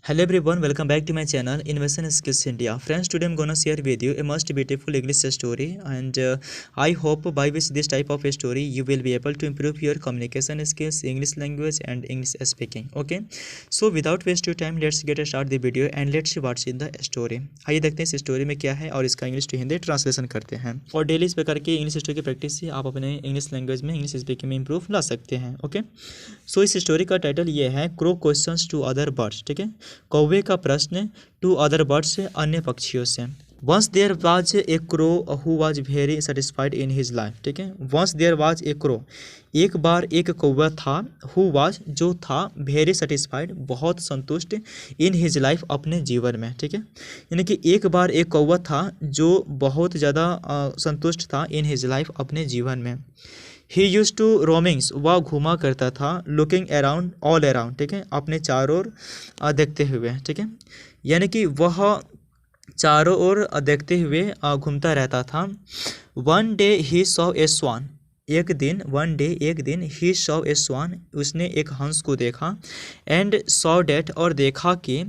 Hello everyone, welcome back to my channel Innovation Skills India. Friends, today I'm gonna share with you a most beautiful English story, and I hope by with this type of story you will be able to improve your communication skills, English language and English speaking. Okay, so without waste your time, let's get start the video and let's see what's in the story. आइए देखते हैं इस story में क्या है और इसका English to Hindi translation करते हैं। और डेली इस प्रकार के इंग्लिश स्टोरी की प्रैक्टिस से आप अपने इंग्लिश लैंग्वेज में इंग्लिश स्पीकिंग में इंप्रूव ला सकते हैं। ओके, सो इस स्टोरी का टाइटल ये है crow questions to other birds. ठीक है, कौवे का प्रश्न टू अदर बर्ड्स से, अन्य पक्षियों से। Once there was a crow who was very satisfied in his life. ठीक है, once there was a crow, एक बार एक कौवा था, हु वाज जो था, वेरी सेटिस्फाइड बहुत संतुष्ट, इन हिज लाइफ अपने जीवन में। ठीक है, यानी कि एक बार एक कौवा था जो बहुत ज़्यादा संतुष्ट था इन हिज लाइफ अपने जीवन में। ही यूज टू रोमिंग्स, वह घूमा करता था, लुकिंग अराउंड ऑल अराउंड। ठीक है, अपने चारों ओर देखते हुए। ठीक है, यानी कि वह चारों ओर देखते हुए घूमता रहता था। One day he saw a swan, एक दिन, वन डे एक दिन, ही सॉ ए स्वान, उसने एक हंस को देखा, एंड सॉ डेट, और देखा कि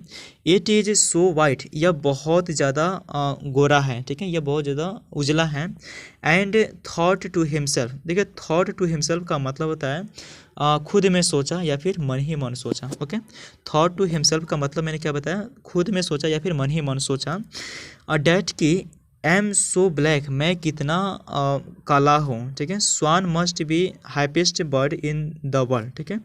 इट इज़ सो वाइट, यह बहुत ज़्यादा गोरा है। ठीक है, यह बहुत ज़्यादा उजला है। एंड थॉट टू हिमसेल्फ, देखिए थॉट टू हिमसेल्फ का मतलब होता है खुद में सोचा या फिर मन ही मन सोचा। ओके, थॉट टू हिमसेल्फ का मतलब मैंने क्या बताया, खुद में सोचा या फिर मन ही मन सोचा। डैट की एम सो ब्लैक, मैं कितना काला हूँ। ठीक है, swan must be happiest bird in the world. ठीक है,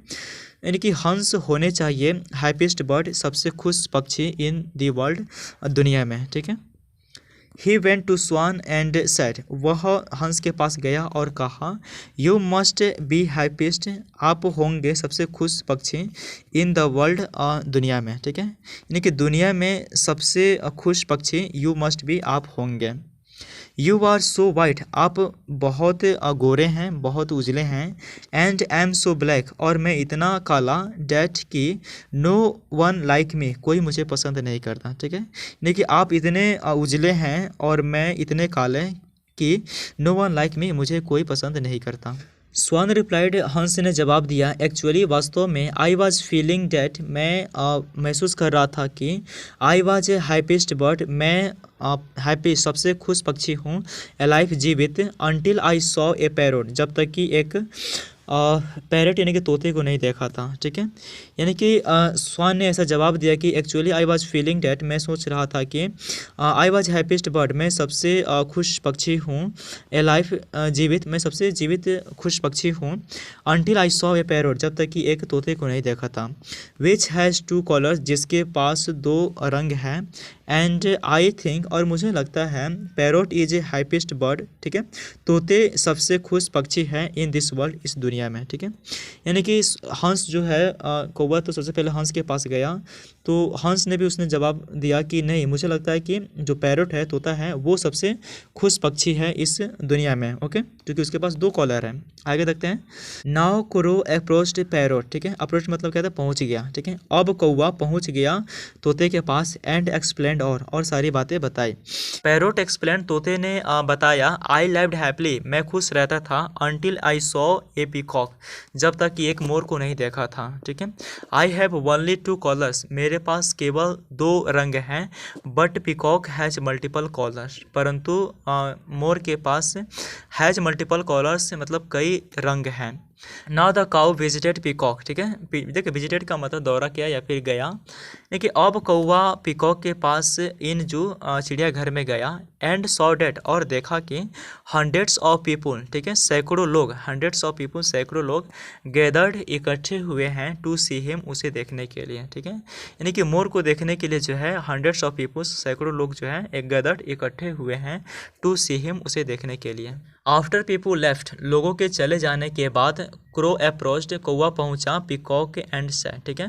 यानी कि हंस होने चाहिए हैप्पीस्ट बर्ड, सबसे खुश पक्षी इन द वर्ल्ड, दुनिया में। ठीक है, he went to swan and said, वह हंस के पास गया और कहा, यू मस्ट बी हैप्पीस्ट, आप होंगे सबसे खुश पक्षी, इन द वर्ल्ड, दुनिया में। ठीक है, यानी कि दुनिया में सबसे खुश पक्षी यू मस्ट बी, आप होंगे। यू आर सो वाइट, आप बहुत गोरे हैं, बहुत उजले हैं। एंड एम सो ब्लैक, और मैं इतना काला, डैट कि नो वन लाइक मी, कोई मुझे पसंद नहीं करता। ठीक है, यानी कि आप इतने उजले हैं और मैं इतने काले कि नो वन लाइक मी, मुझे कोई पसंद नहीं करता। स्वान रिप्लाइड, हंस ने जवाब दिया, एक्चुअली वास्तव में, आई वॉज फीलिंग डैट, मैं महसूस कर रहा था कि, I was a happiest bird, मैं हैप्पी सबसे खुश पक्षी हूँ, अलाइव जीवित, until I saw a parrot, जब तक कि एक पैरेट यानी कि तोते को नहीं देखा था। ठीक है, यानी कि स्वान ने ऐसा जवाब दिया कि actually I was feeling that, मैं सोच रहा था कि आई वाज हैप्पीस्ट बर्ड, मैं सबसे खुश पक्षी हूँ, ए लाइफ जीवित, मैं सबसे जीवित खुश पक्षी हूँ, until I saw a parrot, जब तक कि एक तोते को नहीं देखा था, विच हैज़ टू कलर्स, जिसके पास दो रंग हैं, एंड आई थिंक, और मुझे लगता है, parrot is a happiest bird. ठीक है, तोते सबसे खुश पक्षी है इन दिस वर्ल्ड, इस दुनिया में। ठीक है, यानी कि हंस जो है, कौवा तो सबसे पहले हंस के पास गया, तो हंस ने भी उसने जवाब दिया कि नहीं, मुझे लगता है कि जो पैरोट है, तोता है, वो सबसे खुश पक्षी है इस दुनिया में। ओके, क्योंकि उसके पास दो कॉलर हैं। आगे देखते हैं, नाउ क्रो अप्रोच्ड पैरोट। ठीक है, अप्रोच मतलब क्या था, पहुंच गया। ठीक है, अब कौवा पहुंच गया तोते के पास, एंड एक्सप्लेंड, और सारी बातें बताई। पैरोट एक्सप्लेंड, तोते ने बताया, आई लिव्ड हैप्पीली, मैं खुश रहता था, until I saw a peacock, जब तक कि एक मोर को नहीं देखा था। ठीक है, I have only two colours, मेरे पास केवल दो रंग हैं, but peacock has multiple colours, परंतु मोर के पास हैज मल्टीपल कलर्स मतलब कई रंग हैं। Now the cow visited peacock. ठीक है, देखिए विजिटेड का मतलब दौरा किया या फिर गया, देखिए अब कौवा पीकॉक के पास इन जो चिड़ियाघर में गया, एंड सॉ डेट, और देखा कि हंड्रेड्स ऑफ पीपुल, ठीक है, सैकड़ों लोग, हंड्रेड्स ऑफ पीपुल सैकड़ों लोग, गैदर्ड इकट्ठे हुए हैं, टू सी हिम, उसे देखने के लिए। ठीक है, यानी कि मोर को देखने के लिए जो है हंड्रेड्स ऑफ पीपुल, सैकड़ों लोग जो है एक गैदर्ड इकट्ठे हुए हैं, टू सी हिम, उसे देखने के लिए। आफ्टर पीपल लेफ्ट, लोगों के चले जाने के बाद, क्रो अप्रोच्ड, कौवा पहुंचा, पीकॉक एंड सेड। ठीक है,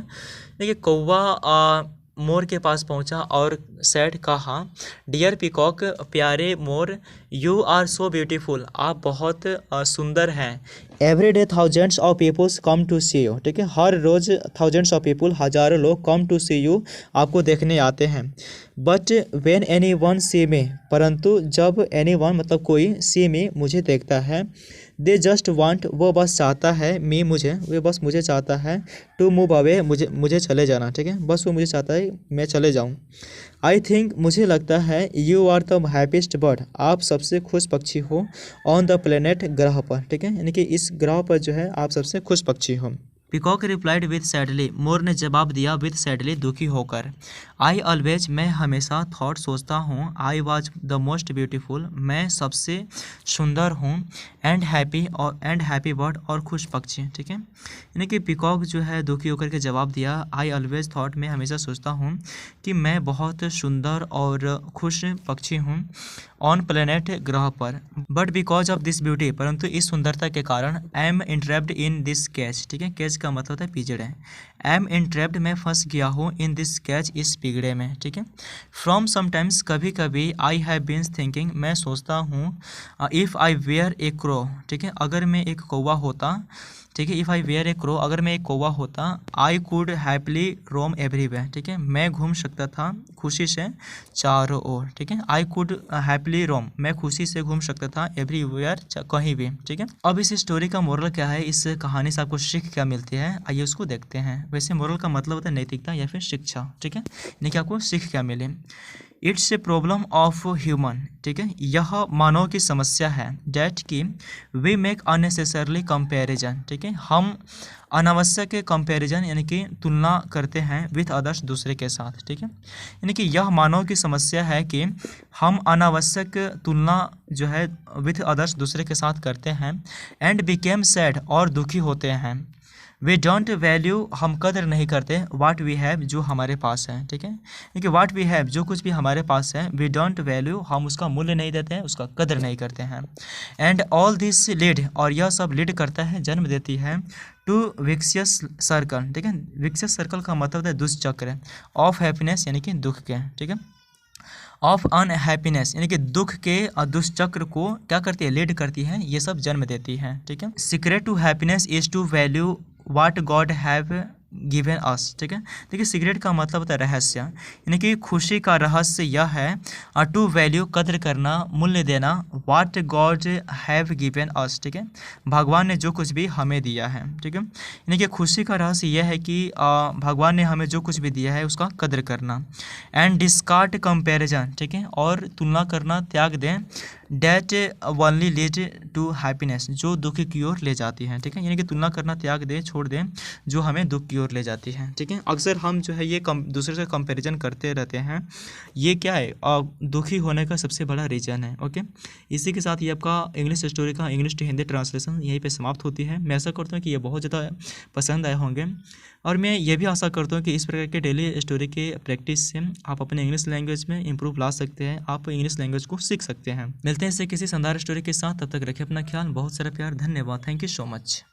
देखिए कौवा मोर के पास पहुंचा और सेड कहा, डियर पीकॉक, प्यारे मोर, यू आर सो ब्यूटीफुल, आप बहुत सुंदर हैं, every day thousands of peoples come to see you. ठीक है, हर रोज़ थाउजेंड्स ऑफ पीपल, हजारों लोग, कम टू सी यू, आपको देखने आते हैं। बट व्हेन एनी वन सी मी, परंतु जब एनी वन मतलब कोई, सी मी मुझे देखता है, दे जस्ट वांट, वो बस चाहता है, मी मुझे, वो बस मुझे चाहता है, टू मूव अवे, मुझे चले जाना, ठीक है, बस वो मुझे चाहता है मैं चले जाऊँ। आई थिंक, मुझे लगता है, you are the happiest bird, आप सबसे खुश पक्षी हो, ऑन द प्लेनेट, ग्रह पर, ठीक है, यानी कि इस ग्रह पर जो है आप सबसे खुश पक्षी हो। पीकॉक रिप्लाइड विथ सैडली, मोर ने जवाब दिया विथ सैडली, दुखी होकर। आई ऑलवेज, मैं हमेशा, थॉट सोचता हूँ, I was the most beautiful, मैं सबसे सुंदर हूँ, एंड हैप्पी बर्ड, और खुश पक्षी, ठीक है, यानी कि पीकॉक जो है दुखी होकर के जवाब दिया, आई ऑलवेज थॉट, मैं हमेशा सोचता हूँ कि मैं बहुत सुंदर और खुश पक्षी हूँ, ऑन प्लेनेट, ग्रह पर, but because of this beauty, परंतु इस सुंदरता के कारण, I am entrapped in this catch, ठीक है, कैच का मतलब होता है पिंजड़े, आई एम इंट्रैप्ड, मैं फंस गया हूँ, इन दिस कैच, इस पिंजड़े में, ठीक है, फ्रॉम समटाइम्स, कभी कभी, आई हैव बीन थिंकिंग, मैं सोचता हूँ, if I were a crow, ठीक है, अगर मैं एक कौवा होता, ठीक है, if I were a crow, अगर मैं एक कौवा होता, I could happily roam everywhere, ठीक है, मैं घूम सकता था खुशी से चारों ओर, ठीक है, आई कुड हैप्पीली रोम, मैं खुशी से घूम सकता था एवरीवेयर, कहीं भी, ठीक है। अब इस स्टोरी का मोरल क्या है, इस कहानी से आपको सीख क्या मिलती है, आइए उसको देखते हैं। वैसे मोरल का मतलब होता है नैतिकता या फिर शिक्षा, ठीक है, यानी कि आपको सीख क्या मिले। It's a problem of human, ठीक है, यह मानव की समस्या है, डैट कि वी मेक अननेसेसरली कंपैरिजन, ठीक है, हम अनावश्यक कंपैरिजन यानी कि तुलना करते हैं विथ अदर्स, दूसरे के साथ, ठीक है, यानी कि यह मानव की समस्या है कि हम अनावश्यक तुलना जो है विथ अदर्स, दूसरे के साथ करते हैं, एंड बिकेम सैड, और दुखी होते हैं, वी डोंट वैल्यू, हम कदर नहीं करते, वाट वी हैव, जो हमारे पास है, ठीक है, क्योंकि वाट वी हैव, जो कुछ भी हमारे पास है, वी डोंट वैल्यू, हम उसका मूल्य नहीं देते हैं, उसका कदर नहीं करते हैं, एंड ऑल दिस लीड, और यह सब लीड करता है, जन्म देती है, टू विक्सियस सर्कल, ठीक है, विक्सियस सर्कल का मतलब है दुष्चक्र, ऑफ हैप्पीनेस यानी कि दुख के, ठीक है, ऑफ अनहैप्पीनेस यानी कि दुख के दुष्चक्र को क्या करती है, लीड करती है, ये सब जन्म देती है, ठीक है। Secret to happiness is to value what God have given us, ठीक है, देखिए सीक्रेट का मतलब होता है रहस्य, यानी कि खुशी का रहस्य यह है टू वैल्यू, कदर करना, मूल्य देना, what God have given us, ठीक है, भगवान ने जो कुछ भी हमें दिया है, ठीक है, यानी कि खुशी का रहस्य यह है कि भगवान ने हमें जो कुछ भी दिया है उसका कदर करना, एंड डिस्कार्ड कंपैरिजन, ठीक है, और तुलना करना त्याग दें, that only lead to happiness, जो दुख की ओर ले जाती है, ठीक है, यानी कि तुलना करना त्याग दें, छोड़ दें, जो हमें दुख की ओर ले जाती है, ठीक है। अक्सर हम जो है ये दूसरे से कंपैरिजन करते रहते हैं, ये क्या है, दुखी होने का सबसे बड़ा रीज़न है, ओके। इसी के साथ ये आपका इंग्लिश स्टोरी का इंग्लिश टू हिंदी ट्रांसलेशन यहीं पे समाप्त होती है। मैं आशा करता हूँ कि ये बहुत ज़्यादा पसंद आए होंगे, और मैं ये भी आशा करता हूँ कि इस प्रकार के डेली स्टोरी के प्रैक्टिस से आप अपने इंग्लिश लैंग्वेज में इंप्रूव ला सकते हैं, आप इंग्लिश लैंग्वेज को सीख सकते हैं। मिलते हैं इससे किसी शानदार स्टोरी के साथ, तब तक रखें अपना ख्याल, बहुत सारा प्यार, धन्यवाद, थैंक यू सो मच।